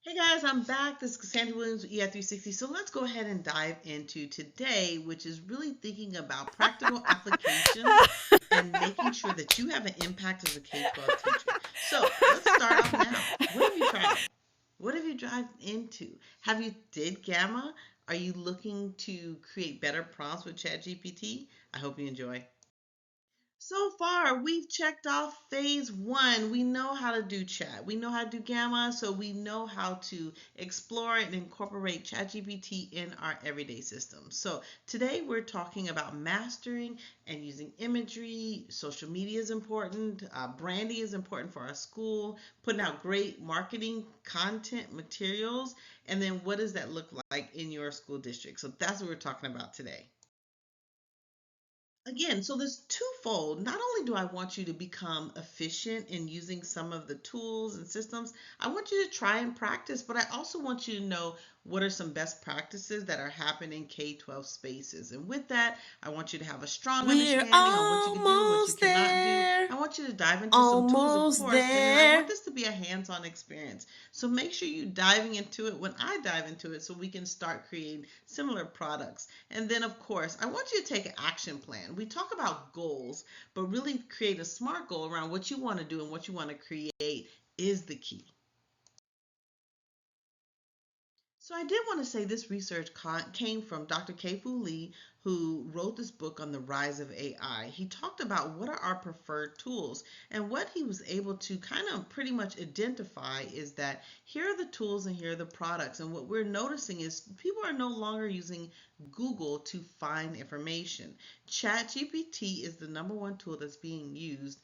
Hey guys, I'm back. This is Cassandra Williams with EI360. So let's go ahead and dive into today, which is really thinking about practical applications and making sure that you have an impact as a K-12 teacher. So let's start off now. What have you tried? What have you dived into? Have you did Gamma? Are you looking to create better prompts with ChatGPT? I hope you enjoy. So far, we've checked off phase one. We know how to do chat. We know how to do Gamma, so we know how to explore and incorporate ChatGPT in our everyday systems. So today we're talking about mastering and using imagery. Social media is important. Branding is important for our school. Putting out great marketing content materials, and then what does that look like in your school district? So that's what we're talking about today. Again, so there's twofold. Not only do I want you to become efficient in using some of the tools and systems, I want you to try and practice, but I also want you to know what are some best practices that are happening in K-12 spaces. And with that, I want you to have a strong We're understanding on what you can do and what you almost cannot do. there. I want you to dive into some tools, of Almost course, and then I want there. this to be a hands-on experience. So make sure you diving into it when I dive into it so we can start creating similar products. And then, of course, I want you to take an action plan. We talk about goals, but really create a SMART goal around what you want to do and what you want to create is the key. So I did want to say this research came from Dr. Kai-Fu Lee, who wrote this book on the rise of AI. He talked about what are our preferred tools, and what he was able to kind of pretty much identify is that here are the tools and here are the products. And what we're noticing is people are no longer using Google to find information. ChatGPT is the number one tool that's being used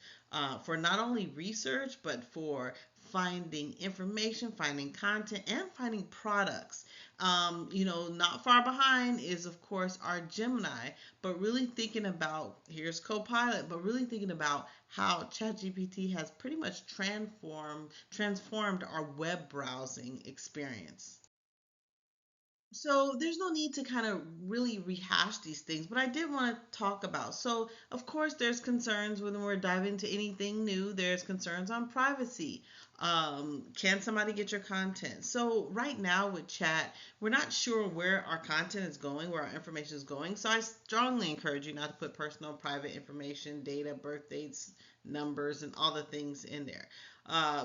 for not only research, but for finding information, finding content, and finding products. Not far behind is, of course, our Gemini, but really thinking about, here's Copilot, but really thinking about how ChatGPT has pretty much transformed our web browsing experience. So there's no need to kind of really rehash these things, but I did want to talk about. So, of course, there's concerns when we're diving into anything new. There's concerns on privacy. Can somebody get your content? So right now with chat, we're not sure where our content is going, where our information is going. So I strongly encourage you not to put personal, private information, data, birth dates, numbers, and all the things in there.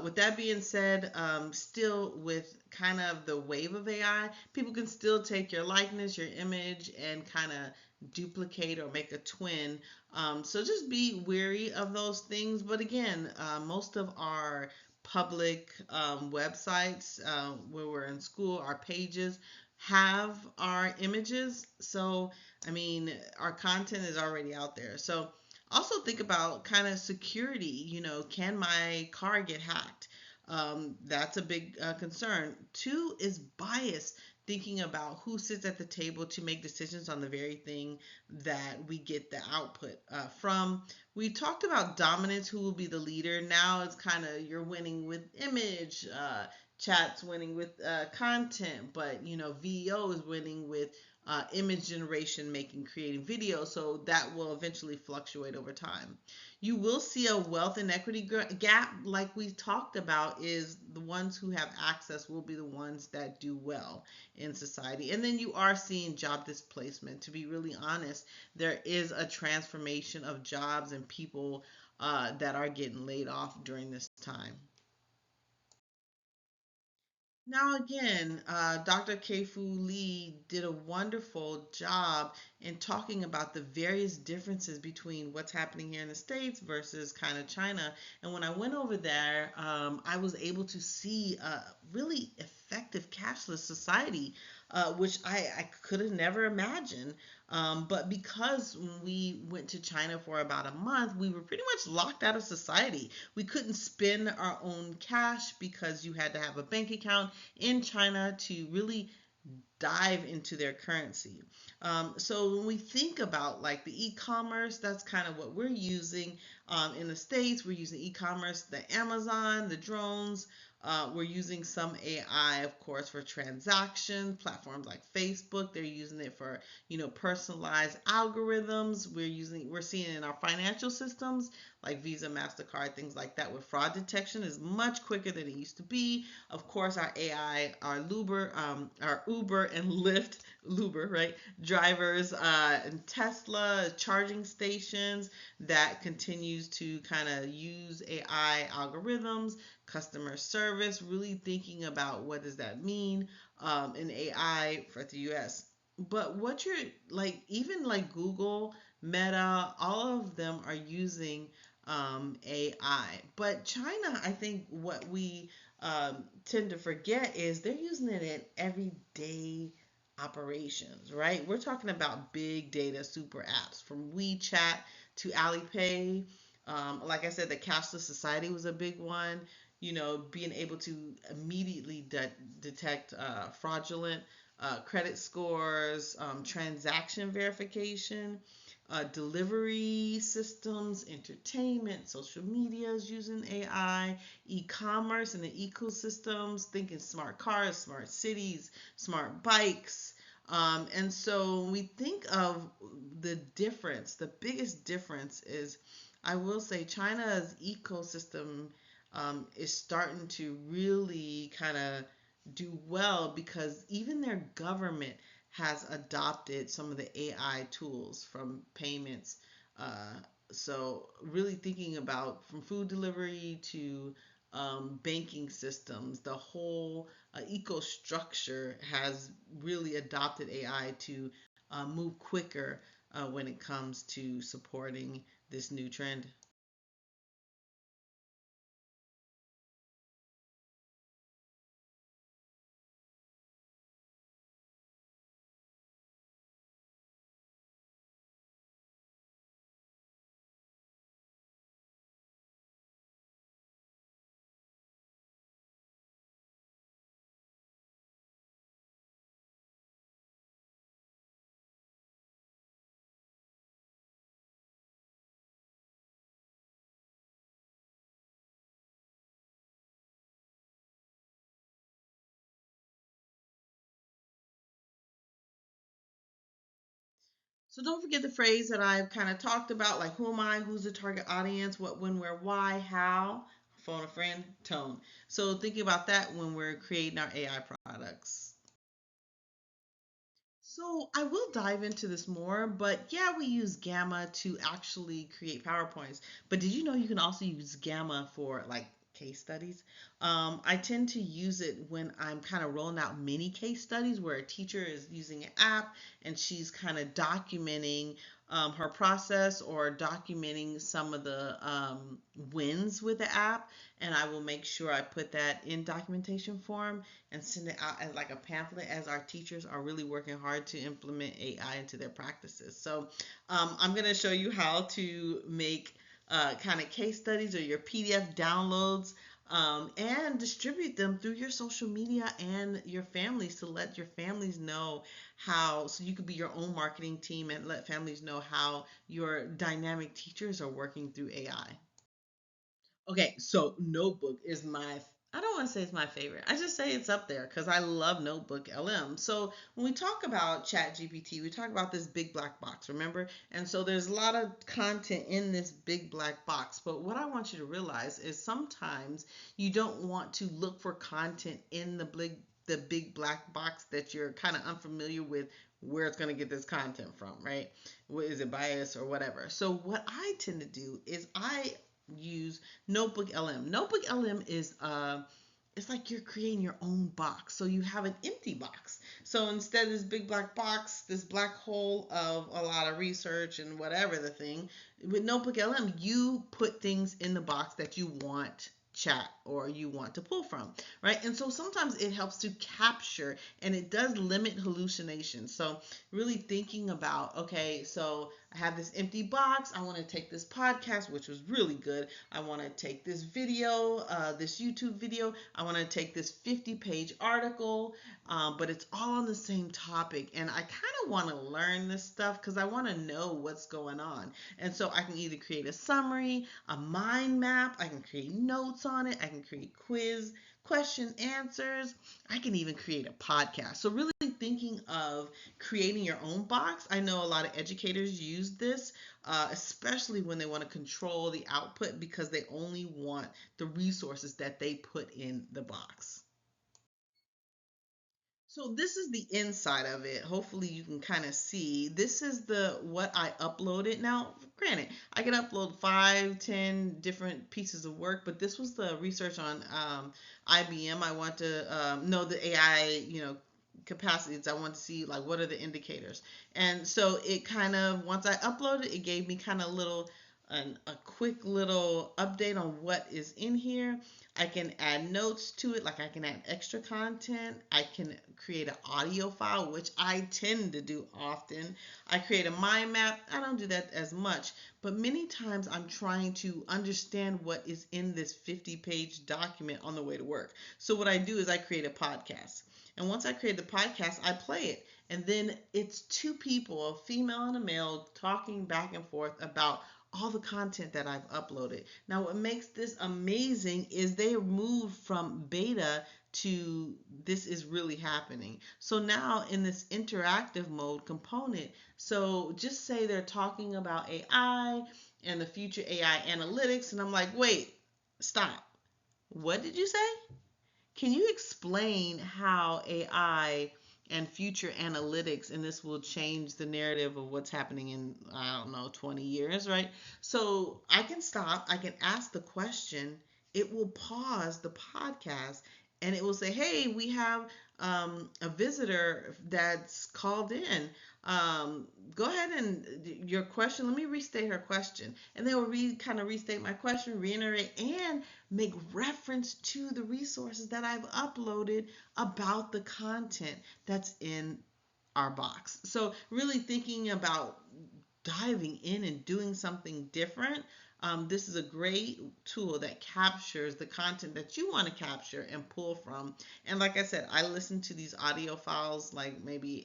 With that being said, still with kind of the wave of AI, people can still take your likeness, your image, and kind of duplicate or make a twin. So just be wary of those things. But again, most of our public websites where we're in school, our pages have our images. So, I mean, our content is already out there. So, also think about kind of security. Can my car get hacked? That's a big concern. Two is bias, thinking about who sits at the table to make decisions on the very thing that we get the output from. We talked about dominance, who will be the leader. Now it's kind of you're winning with image, chat's winning with content, but VO is winning with image generation, making, creating video. So that will eventually fluctuate over time. You will see a wealth inequity gap, like we talked about, is the ones who have access will be the ones that do well in society. And then you are seeing job displacement. To be really honest, there is a transformation of jobs and people that are getting laid off during this time. Now, again, Dr. Kai-Fu Lee did a wonderful job in talking about the various differences between what's happening here in the States versus kind of China. And when I went over there, I was able to see a really effective cashless society, which I could have never imagined. But because when we went to China for about a month, we were pretty much locked out of society. We couldn't spend our own cash because you had to have a bank account in China to really dive into their currency. So when we think about like the e-commerce, that's kind of what we're using in the States. We're using e-commerce, the Amazon, the drones. We're using some AI, of course, for transactions. Platforms like Facebook, they're using it for personalized algorithms. We're seeing it in our financial systems like Visa, MasterCard, things like that, with fraud detection is much quicker than it used to be. Of course, our AI, our Uber and Lyft, Uber, right? Drivers, and Tesla charging stations that continues to kind of use AI algorithms, customer service, really thinking about what does that mean in AI for the US. But what you're like, even like Google, Meta, all of them are using AI. But China, I think what we tend to forget is they're using it in everyday operations, right? We're talking about big data super apps from WeChat to Alipay. Like I said, the cashless society was a big one. Being able to immediately detect fraudulent credit scores, transaction verification, delivery systems, entertainment, social medias using AI, e-commerce and the ecosystems, thinking smart cars, smart cities, smart bikes. And so when we think of the difference, the biggest difference is, I will say, China's ecosystem is starting to really kind of do well because even their government has adopted some of the AI tools from payments. Uh, so, really thinking about from food delivery to banking systems, the whole eco structure has really adopted AI to move quicker when it comes to supporting this new trend. So don't forget the phrase that I've kind of talked about, like who am I, who's the target audience, what, when, where, why, how, phone a friend, tone. So thinking about that when we're creating our AI products. So I will dive into this more, but yeah, we use Gamma to actually create PowerPoints. But did you know you can also use Gamma for like case studies? I tend to use it when I'm kind of rolling out mini case studies where a teacher is using an app and she's kind of documenting her process or documenting some of the wins with the app. And I will make sure I put that in documentation form and send it out as like a pamphlet as our teachers are really working hard to implement AI into their practices. So I'm going to show you how to make kind of case studies or your PDF downloads and distribute them through your social media and your families to let your families know how, so you could be your own marketing team and let families know how your dynamic teachers are working through AI. Okay, so Notebook is I don't want to say it's my favorite. I just say it's up there because I love Notebook LM. So when we talk about Chat GPT, we talk about this big black box, remember? And so there's a lot of content in this big black box. But what I want you to realize is sometimes you don't want to look for content in the big black box that you're kind of unfamiliar with where it's going to get this content from, right? Is it biased or whatever? So what I tend to do is I use Notebook LM. Notebook LM is it's like you're creating your own box. So you have an empty box. So instead of this big black box, this black hole of a lot of research and whatever the thing, with Notebook LM, you put things in the box that you want chat or you want to pull from, right? And so sometimes it helps to capture and it does limit hallucination. So really thinking about, okay, so I have this empty box. I want to take this podcast, which was really good. I want to take this video, this YouTube video. I want to take this 50-page article, but it's all on the same topic. And I kind of want to learn this stuff because I want to know what's going on. And so I can either create a summary, a mind map, I can create notes on it, I can create quiz, question answers. I can even create a podcast. So really thinking of creating your own box. I know a lot of educators use this, especially when they want to control the output because they only want the resources that they put in the box. So this is the inside of it. Hopefully you can kind of see. This is the what I uploaded. Now, granted, I can upload 5, 10 different pieces of work, but this was the research on IBM. I want to know the AI, capacities. I want to see like what are the indicators. And so it kind of, once I uploaded, it gave me kind of a quick little update on what is in here. I can add notes to it, like I can add extra content. I can create an audio file, which I tend to do often. I create a mind map. I don't do that as much, but many times I'm trying to understand what is in this 50-page document on the way to work. So what I do is I create a podcast. And once I create the podcast, I play it. And then it's two people, a female and a male, talking back and forth about all the content that I've uploaded. Now, what makes this amazing is they moved from beta to this is really happening. So now in this interactive mode component, so just say they're talking about AI and the future AI analytics, and I'm like, wait, stop. What did you say? Can you explain how AI and future analytics, and this will change the narrative of what's happening in, 20 years, right? So I can stop, I can ask the question, it will pause the podcast, and it will say, hey, we have a visitor that's called in. Go ahead and your question, let me restate her question. And they will kind of restate my question, reiterate, and make reference to the resources that I've uploaded about the content that's in our box. So really thinking about diving in and doing something different. This is a great tool that captures the content that you want to capture and pull from. And like I said, I listen to these audio files like maybe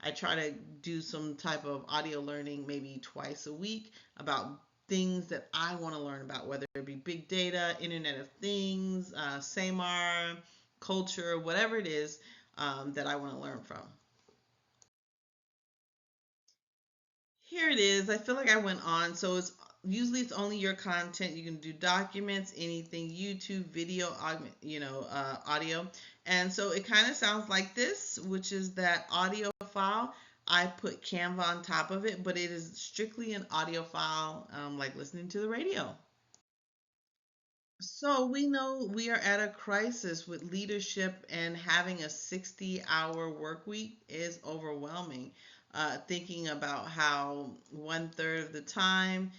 I try to do some type of audio learning maybe twice a week about things that I want to learn about, whether it be big data, Internet of Things, SAMR, culture, whatever it is that I want to learn from. Here it is. I feel like I went on. So it's only your content. You can do documents, anything, YouTube, video, audio. And so it kind of sounds like this, which is that audio file. I put Canva on top of it, but it is strictly an audio file, like listening to the radio. So we know we are at a crisis with leadership, and having a 60-hour work week is overwhelming. Thinking about how 1/3 of the time,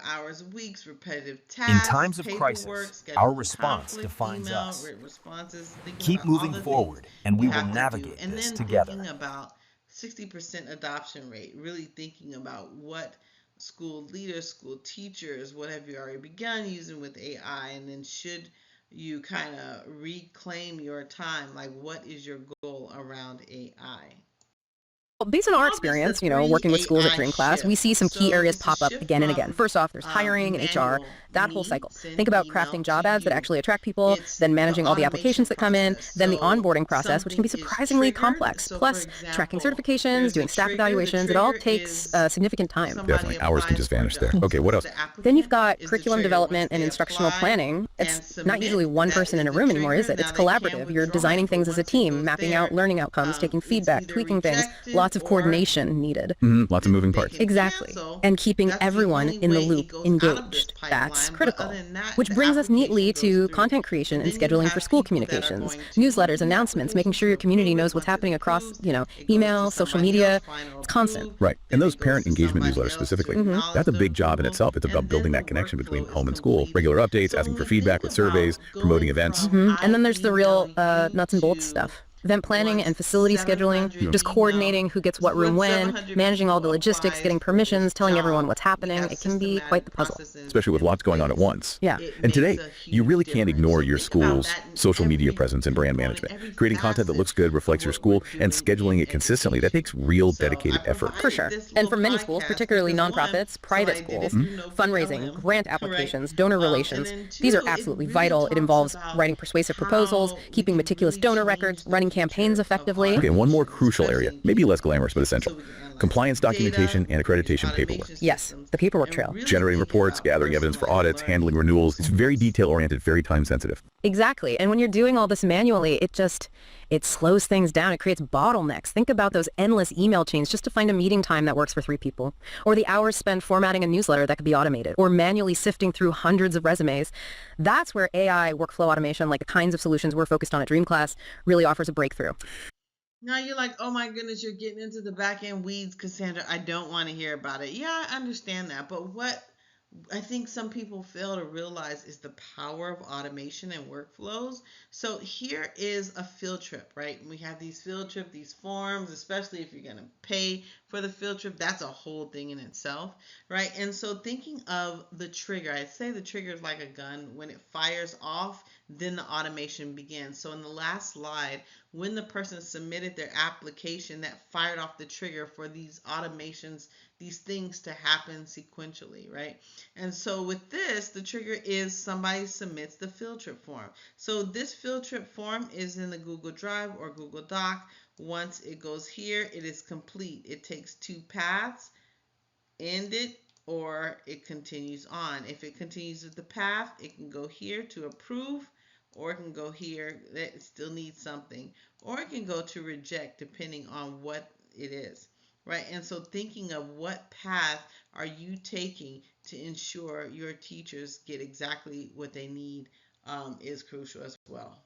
hours, weeks, repetitive tasks, in times of paperwork, crisis, our response conflict, defines email, us. written responses, Keep moving forward, and we will navigate and this then together. thinking about 60% adoption rate, really thinking about what school leaders, school teachers, what have you already begun using with AI, and then should you kind of reclaim your time, like what is your goal around AI? Based on our experience, working with schools at Dream Class, we see some key areas pop up again and again. First off, there's hiring and HR, that whole cycle. Think about crafting job ads that actually attract people, then managing all the applications that come in, then the onboarding process, which can be surprisingly complex, plus tracking certifications, doing staff evaluations. It all takes significant time. Definitely. Hours can just vanish there. Okay, what else? Then you've got curriculum development and instructional planning. It's not usually one person in a room anymore, is it? It's collaborative. You're designing things as a team, mapping out learning outcomes, taking feedback, tweaking things. Lots of coordination needed. Lots of moving parts. Exactly. And keeping everyone in the loop engaged. That's critical. Which brings us neatly to content creation and scheduling for school communications, newsletters, announcements, making sure your community knows what's happening across, email, social media. It's constant. Right. And those parent engagement newsletters specifically, that's a big job in itself. It's about building that connection between home and school. Regular updates, asking for feedback with surveys, promoting events. And then there's the real nuts and bolts stuff. Event planning and facility scheduling, just coordinating who gets what room when, managing all the logistics, getting permissions, telling everyone what's happening. It can be quite the puzzle. Especially with lots going on at once. Yeah. And today, you really can't ignore your school's social media presence and brand management. Creating content that looks good, reflects your school, and scheduling it consistently, that takes real dedicated effort. For sure. And for many schools, particularly nonprofits, private schools, fundraising, grant applications, donor relations, these are absolutely vital. It involves writing persuasive proposals, keeping meticulous donor records, running campaigns effectively. Okay, and one more crucial area, maybe less glamorous but essential. Compliance documentation and accreditation paperwork. Yes, the paperwork trail. Generating reports, gathering evidence for audits, handling renewals. It's very detail-oriented, very time-sensitive. Exactly. And when you're doing all this manually, it slows things down. It creates bottlenecks. Think about those endless email chains just to find a meeting time that works for 3 people. Or the hours spent formatting a newsletter that could be automated. Or manually sifting through hundreds of resumes. That's where AI workflow automation, like the kinds of solutions we're focused on at Dream Class, really offers a breakthrough. Now you're like, oh my goodness, you're getting into the back end weeds, Cassandra. I don't want to hear about it. Yeah, I understand that. But what I think some people fail to realize is the power of automation and workflows. So here is a field trip, right? We have these field trip, these forms, especially if you're going to pay for the field trip. That's a whole thing in itself, right? And so thinking of the trigger, I'd say the trigger is like a gun. When it fires off, then the automation begins. So in the last slide, when the person submitted their application, that fired off the trigger for these automations, these things to happen sequentially, right? And so with this, the trigger is somebody submits the field trip form. So this field trip form is in the Google Drive or Google Doc. Once it goes here, it is complete. It takes 2 paths, end it, or it continues on. If it continues with the path, it can go here to approve, or it can go here that it still needs something, or it can go to reject depending on what it is, right? And so thinking of what path are you taking to ensure your teachers get exactly what they need is crucial as well.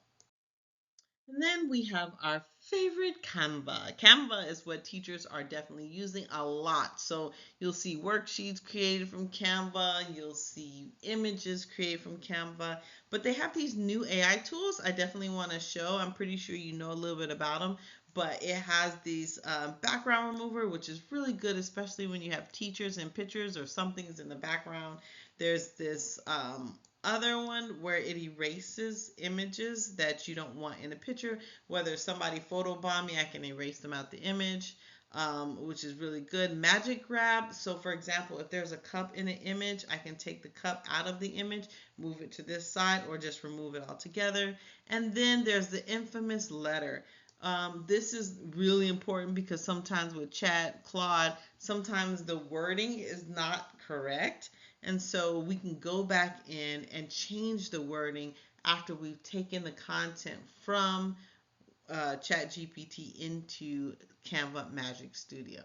And then we have our favorite Canva. Canva is what teachers are definitely using a lot. So you'll see worksheets created from Canva, you'll see images created from Canva, but they have these new AI tools I definitely want to show. I'm pretty sure you know a little bit about them, but it has these background remover, which is really good, especially when you have teachers and pictures or something's in the background. There's this other one where it erases images that you don't want in a picture. Whether somebody photobomb me, I can erase them out the image, which is really good. Magic Grab. So for example, if there's a cup in an image, I can take the cup out of the image, move it to this side, or just remove it altogether. And then there's the infamous letter. This is really important because sometimes with Claude, sometimes the wording is not correct. And so we can go back in and change the wording after we've taken the content from ChatGPT into Canva Magic Studio.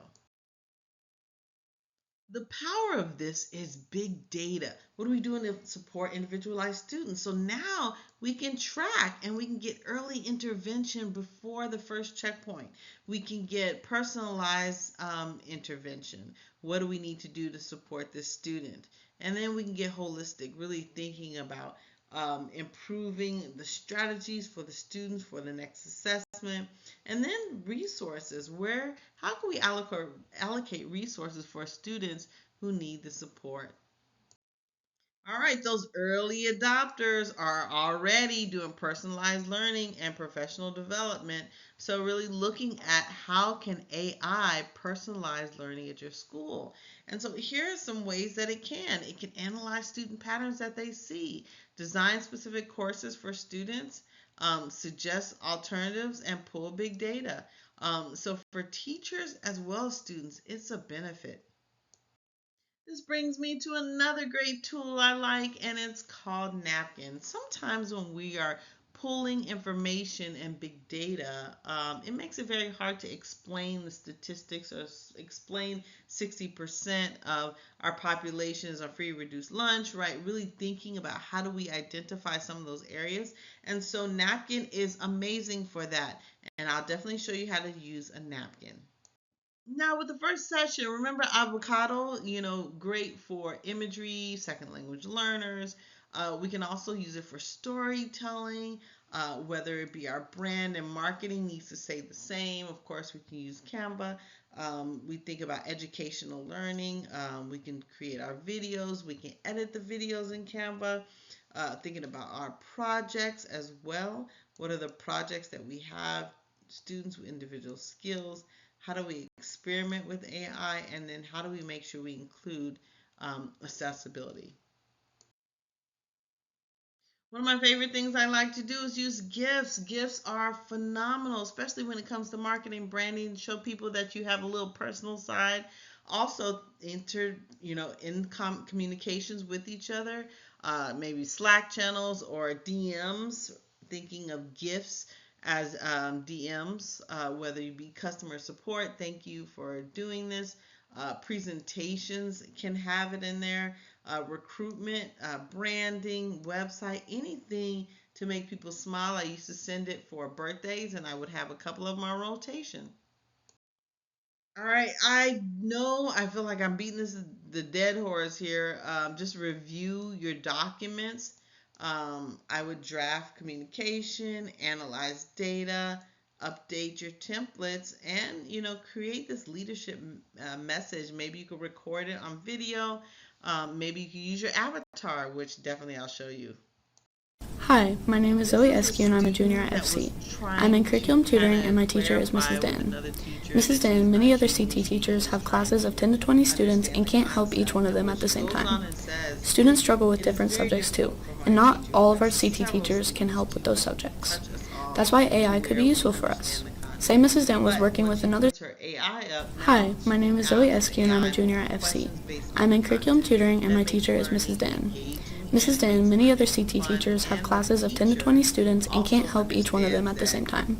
The power of this is big data. What are we doing to support individualized students? So now we can track and we can get early intervention before the first checkpoint. We can get personalized intervention. What do we need to do to support this student? And then we can get holistic, really thinking about improving the strategies for the students for the next assessment. And then resources, how can we allocate resources for students who need the support? All right, those early adopters are already doing personalized learning and professional development. So really looking at how can AI personalize learning at your school. And so here are some ways that it can. It can analyze student patterns that they see, design specific courses for students, suggest alternatives, and pull big data. So for teachers as well as students, it's a benefit. This brings me to another great tool I like, and it's called Napkin. Sometimes when we are pulling information and big data, it makes it very hard to explain the statistics or explain 60% of our population is on free reduced lunch, right? Really thinking about how do we identify some of those areas. And so Napkin is amazing for that. And I'll definitely show you how to use a napkin. Now, with the first session, remember avocado, great for imagery, second language learners. We can also use it for storytelling, whether it be our brand and marketing needs to say the same. Of course, we can use Canva. We think about educational learning. We can create our videos. We can edit the videos in Canva. Thinking about our projects as well. What are the projects that we have? Students with individual skills. How do we experiment with AI? And then how do we make sure we include accessibility? One of my favorite things I like to do is use GIFs. GIFs are phenomenal, especially when it comes to marketing, branding, show people that you have a little personal side. Also, in communications with each other, maybe Slack channels or DMs, thinking of GIFs as DMs, whether you be customer support, thank you for doing this. Presentations can have it in there, recruitment, branding, website, anything to make people smile. I used to send it for birthdays, and I would have a couple of them on rotation. All right, I know I feel like I'm beating the dead horse here. Just review your documents. I would draft communication, analyze data, update your templates, and create this leadership message. Maybe you could record it on video. Maybe you could use your avatar, which definitely I'll show you. Hi, my name is 𝐸𝐤𝐤𝐞 and I'm a junior at FC. I'm in curriculum tutoring and my teacher is Mrs. Dan. Mrs. Dan and many other CT teachers have classes of 10 to 20 students and can't help each one of them at the same time. Students struggle with different subjects too, and not all of our CT teachers can help with those subjects. That's why AI could be useful for us. Say Mrs. Dan was working with another... Hi, my name is 𝐸𝐤𝐤𝐞 and I'm a junior at FC. I'm in curriculum tutoring and my teacher is Mrs. Dan. Mrs. Dan and many other CT teachers have classes of 10 to 20 students and can't help each one of them at the same time.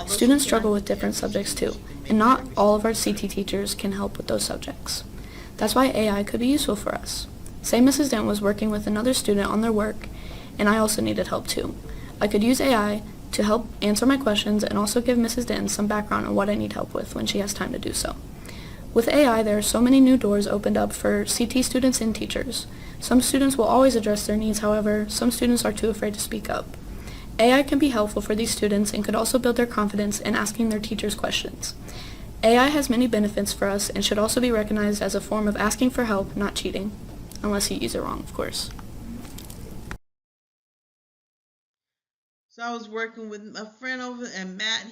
Students struggle with different subjects too, and not all of our CT teachers can help with those subjects. That's why AI could be useful for us. Say Mrs. Dan was working with another student on their work, and I also needed help too. I could use AI to help answer my questions and also give Mrs. Dan some background on what I need help with when she has time to do so. With AI, there are so many new doors opened up for CT students and teachers. Some students will always address their needs, however, some students are too afraid to speak up. AI can be helpful for these students and could also build their confidence in asking their teachers questions. AI has many benefits for us and should also be recognized as a form of asking for help, not cheating. Unless you use it wrong, of course. So I was working with a friend over, and Matt,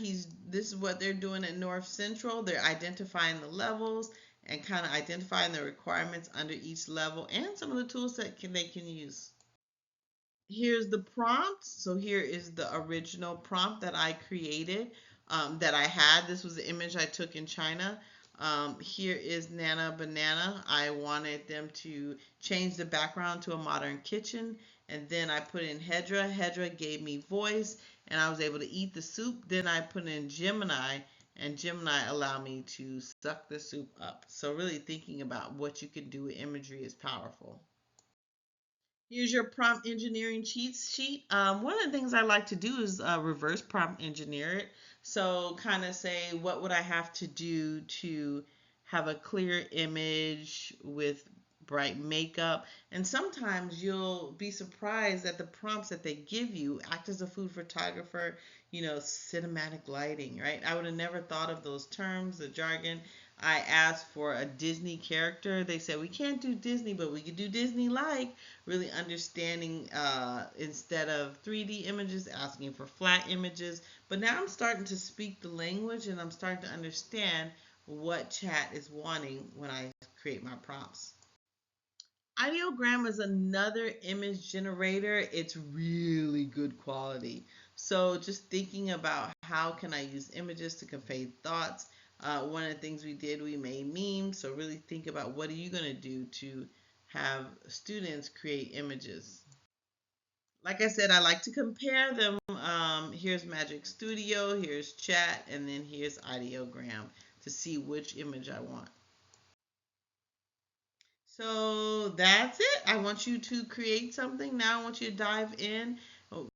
this is what they're doing at North Central. They're identifying the levels and kind of identifying the requirements under each level and some of the tools that they can use. Here's the prompt. So here is the original prompt that I created, that I had. This was the image I took in China. Here is Nana Banana. I wanted them to change the background to a modern kitchen. And then I put in 𝐤𝐤𝐤. 𝐤𝐤𝐤 gave me voice, and I was able to eat the soup. Then I put in Gemini, and Gemini allowed me to suck the soup up. So really thinking about what you can do with imagery is powerful. Here's your prompt engineering cheat sheet. One of the things I like to do is reverse prompt engineer it. So kind of say, what would I have to do to have a clear image with bright makeup? And sometimes you'll be surprised at the prompts that they give you. Act as a food photographer, cinematic lighting, right? I would have never thought of those terms, the jargon. I asked for a Disney character. They said we can't do Disney, but we could do Disney-like. Really understanding, instead of 3D images, asking for flat images. But now I'm starting to speak the language, and I'm starting to understand what chat is wanting when I create my prompts. Ideogram is another image generator. It's really good quality. So just thinking about how can I use images to convey thoughts. One of the things we did, we made memes. So really think about what are you going to do to have students create images. Like I said, I like to compare them. Here's Magic Studio, here's chat, and then here's Ideogram to see which image I want. So that's it. I want you to create something. Now I want you to dive in.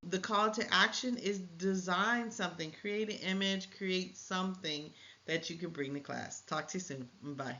The call to action is design something, create an image, create something that you can bring to class. Talk to you soon. Bye.